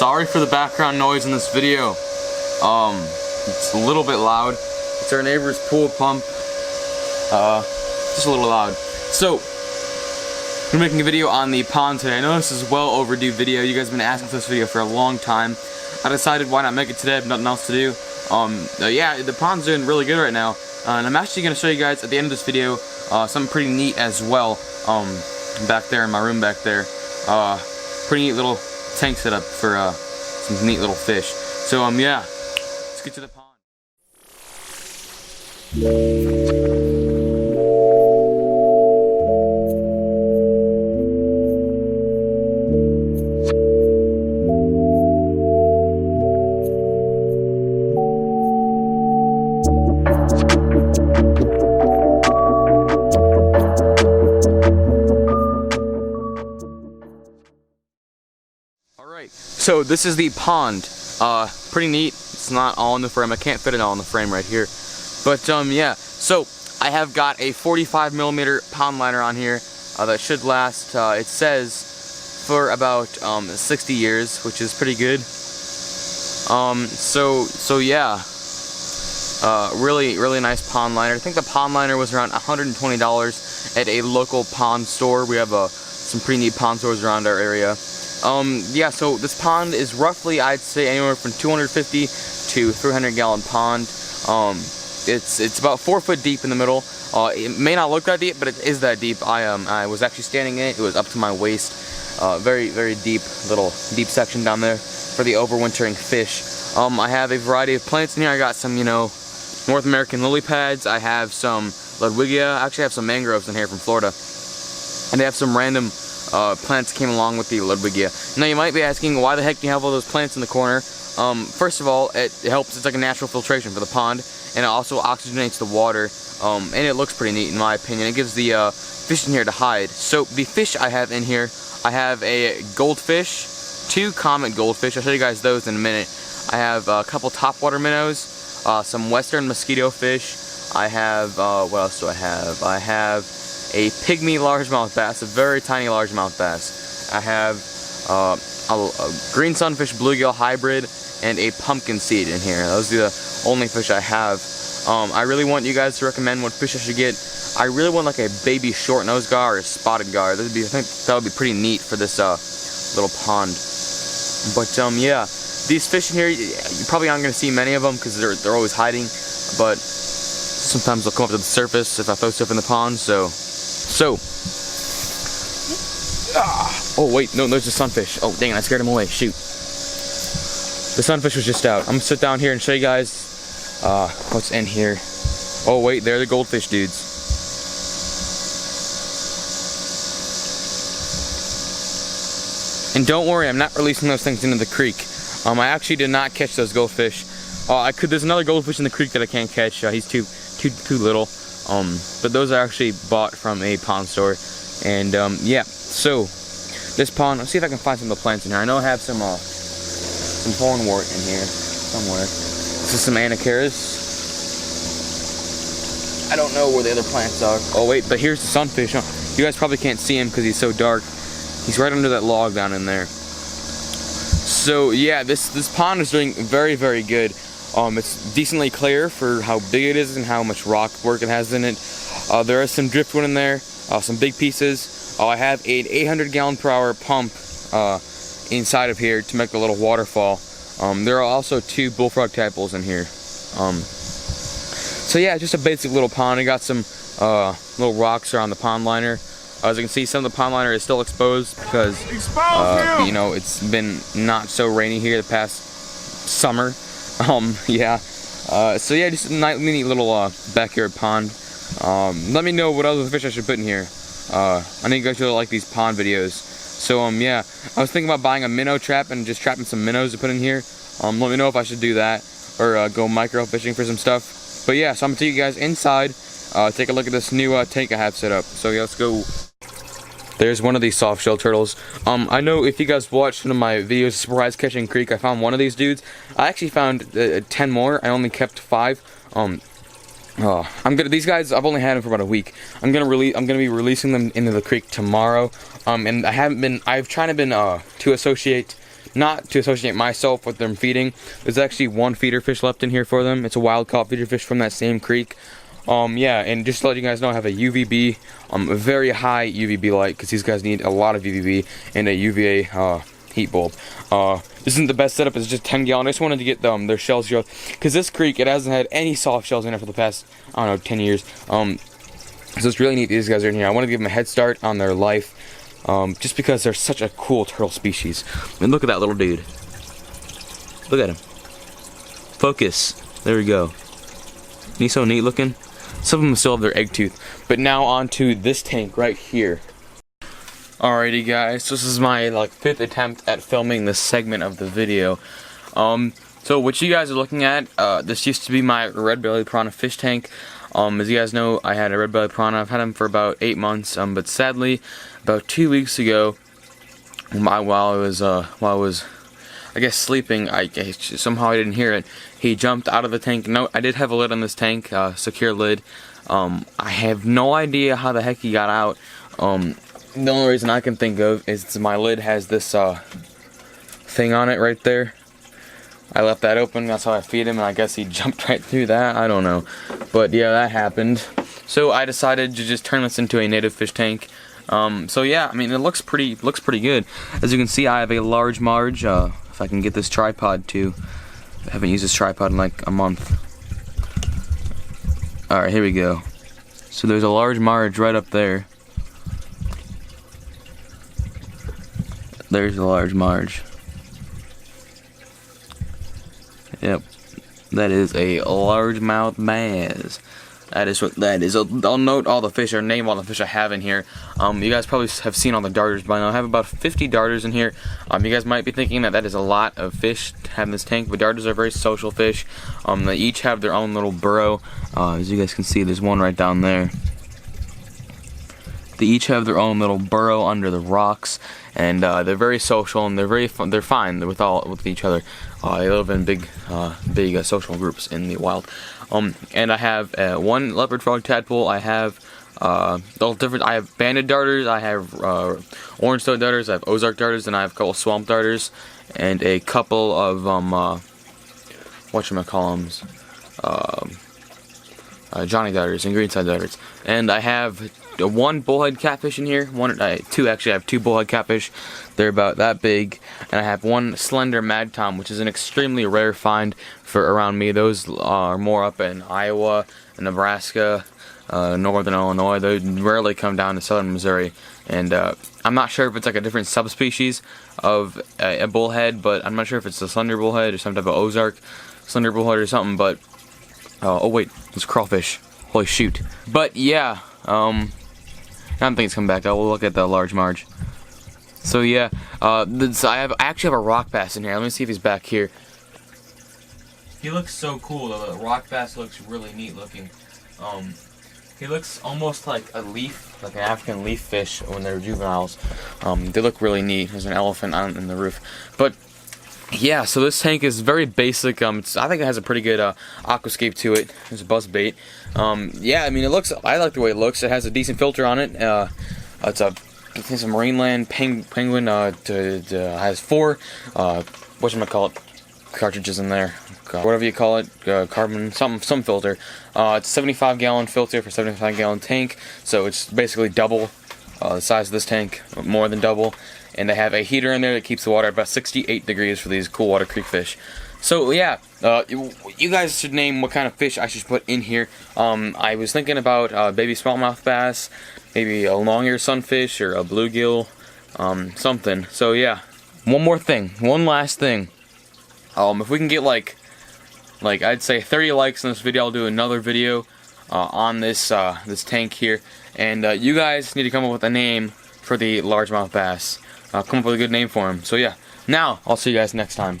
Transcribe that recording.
sorry for the background noise in this video. It's a little bit loud. It's our neighbor's pool pump. Just a little loud. So, we're making a video on the pond today. I know this is a well overdue video. You guys have been asking for this video for a long time. I decided why not make it today. I have nothing else to do. Yeah, the pond's doing really good right now. And I'm actually going to show you guys at the end of this video something pretty neat as well. Back there in my room back there. Pretty neat little tank setup for some neat little fish. So yeah, let's get to the pond. So this is the pond. Pretty neat. It's not all in the frame. I can't fit it all in the frame right here. But yeah. So I have got a 45mm pond liner on here that should last. It says for about 60 years, which is pretty good. So yeah. Really nice pond liner. I think the pond liner was around $120 at a local pond store. We have some pretty neat pond stores around our area. Yeah, so this pond is roughly, I'd say, anywhere from 250 to 300 gallon pond. It's about 4 foot deep in the middle. It may not look that deep, but it is that deep. I was actually standing in it. It was up to my waist. Very deep section down there for the overwintering fish. I have a variety of plants in here. I got some, North American lily pads. I have some Ludwigia. I actually have some mangroves in here from Florida. And I have some random plants came along with the Ludwigia. Now you might be asking, why the heck do you have all those plants in the corner? First of all, it helps. It's like a natural filtration for the pond, and it also oxygenates the water. And it looks pretty neat in my opinion. It gives the fish in here to hide. So the fish I have in here, I have a goldfish, 2 comet goldfish. I'll show you guys those in a minute. I have a couple topwater minnows, some western mosquito fish. I have what else do I have? I have a pygmy largemouth bass, a very tiny largemouth bass. I have a green sunfish bluegill hybrid and a pumpkin seed in here. Those are the only fish I have. I really want you guys to recommend what fish I should get. I really want like a baby short-nosed gar or a spotted gar. I think that would be pretty neat for this little pond. But yeah, these fish in here, you probably aren't going to see many of them because they're always hiding. But sometimes they'll come up to the surface if I throw stuff in the pond. Oh wait, no, there's a sunfish. Oh dang it, I scared him away, shoot. The sunfish was just out. I'm gonna sit down here and show you guys what's in here. Oh wait, they're the goldfish dudes. And don't worry, I'm not releasing those things into the creek. I actually did not catch those goldfish. There's another goldfish in the creek that I can't catch. He's too little. But those are actually bought from a pond store. And yeah, so this pond, let's see if I can find some of the plants in here. I know I have some hornwort in here somewhere. This is some anacaris. I don't know where the other plants are. Oh wait, but here's the sunfish. You guys probably can't see him because he's so dark. He's right under that log down in there. So yeah, this pond is doing very good. It's decently clear for how big it is and how much rock work it has in it. There is some driftwood in there, some big pieces. I have an 800 gallon per hour pump inside of here to make the little waterfall. There are also 2 bullfrog tadpoles in here. So yeah, just a basic little pond. I got some little rocks around the pond liner. As you can see, some of the pond liner is still exposed because it's been not so rainy here the past summer. Yeah. So yeah, just a neat little backyard pond. Let me know what other fish I should put in here. I know you guys really like these pond videos. So yeah, I was thinking about buying a minnow trap and just trapping some minnows to put in here. Let me know if I should do that or go micro fishing for some stuff. But yeah, so I'm gonna take you guys inside, take a look at this new tank I have set up. So yeah, let's go. There's one of these soft shell turtles. I know if you guys watched one of my videos, Surprise Catching Creek, I found one of these dudes. I actually found 10 more. I only kept 5. These guys, I've only had them for about a week. I'm gonna be releasing them into the creek tomorrow. And I've tried to not to associate myself with them feeding. There's actually one feeder fish left in here for them. It's a wild caught feeder fish from that same creek. Yeah, and just to let you guys know, I have a UVB, a very high UVB light, because these guys need a lot of UVB, and a UVA heat bulb. This isn't the best setup, it's just 10 gallon. I just wanted to get their shells growth, because this creek, it hasn't had any soft shells in it for the past, I don't know, 10 years. So it's really neat these guys are in here. I want to give them a head start on their life, just because they're such a cool turtle species. And look at that little dude. Look at him. Focus. There we go. He's so neat looking. Some of them still have their egg tooth. But now on to this tank right here. Alrighty guys, so this is my fifth attempt at filming this segment of the video. So what you guys are looking at, this used to be my red belly piranha fish tank. As you guys know, I had a red belly piranha. I've had him for about 8 months. But sadly, about 2 weeks ago, while I was I guess sleeping, somehow I didn't hear it. He jumped out of the tank. No, I did have a lid on this tank, secure lid. I have no idea how the heck he got out. The only reason I can think of is my lid has this thing on it right there. I left that open, that's how I feed him, and I guess he jumped right through that. I don't know. But yeah, that happened. So I decided to just turn this into a native fish tank. So yeah, I mean, it looks pretty good. As you can see, I have a large marge. If I can get this tripod to, I haven't used this tripod in like a month. Alright, here we go. So there's a large marge right up there. There's a large marge. Yep, that is a largemouth bass. That is what that is. I'll note all the fish, or name all the fish I have in here. You guys probably have seen all the darters by now. I have about 50 darters in here. You guys might be thinking that is a lot of fish to have in this tank, but darters are very social fish. They each have their own little burrow. As you guys can see, there's one right down there. They each have their own little burrow under the rocks, and they're very social, and they're very fun. They're fine with each other. They live in big social groups in the wild. And I have one leopard frog tadpole. I have all different. I have banded darters. I have orange toed darters. I have Ozark darters, and I have a couple swamp darters, and a couple of whatchamacallums, Johnny darters and greenside darters. And I have one bullhead catfish in here. Two actually. I have two bullhead catfish. They're about that big. And I have one slender mad tom, which is an extremely rare find for around me. Those are more up in Iowa, Nebraska, northern Illinois. They rarely come down to southern Missouri. And I'm not sure if it's like a different subspecies of a bullhead, but I'm not sure if it's a slender bullhead or some type of Ozark slender bullhead or something. But oh wait, it's crawfish. Holy shoot! But yeah, I don't think it's coming back. I will look at the large marge. So yeah, I actually have a rock bass in here. Let me see if he's back here. He looks so cool though. The rock bass looks really neat looking. He looks almost like a leaf, like an African leaf fish when they're juveniles. They look really neat. There's an elephant on in the roof. But yeah, so this tank is very basic. I think it has a pretty good aquascape to it. There's a buzz bait. Yeah, I mean, I like the way it looks. It has a decent filter on it. It's a Marineland penguin. Has 4 whatchamacallit cartridges in there. Whatever you call it, carbon, some filter. It's a 75-gallon filter for 75-gallon tank, so it's basically double the size of this tank, more than double. And they have a heater in there that keeps the water at about 68 degrees for these cool water creek fish. So yeah, you guys should name what kind of fish I should put in here. I was thinking about baby smallmouth bass, maybe a long-eared sunfish or a bluegill, something. So yeah, one last thing. If we can get like I'd say 30 likes on this video, I'll do another video on this tank here. And you guys need to come up with a name for the largemouth bass. Come up with a good name for him. So yeah, now I'll see you guys next time.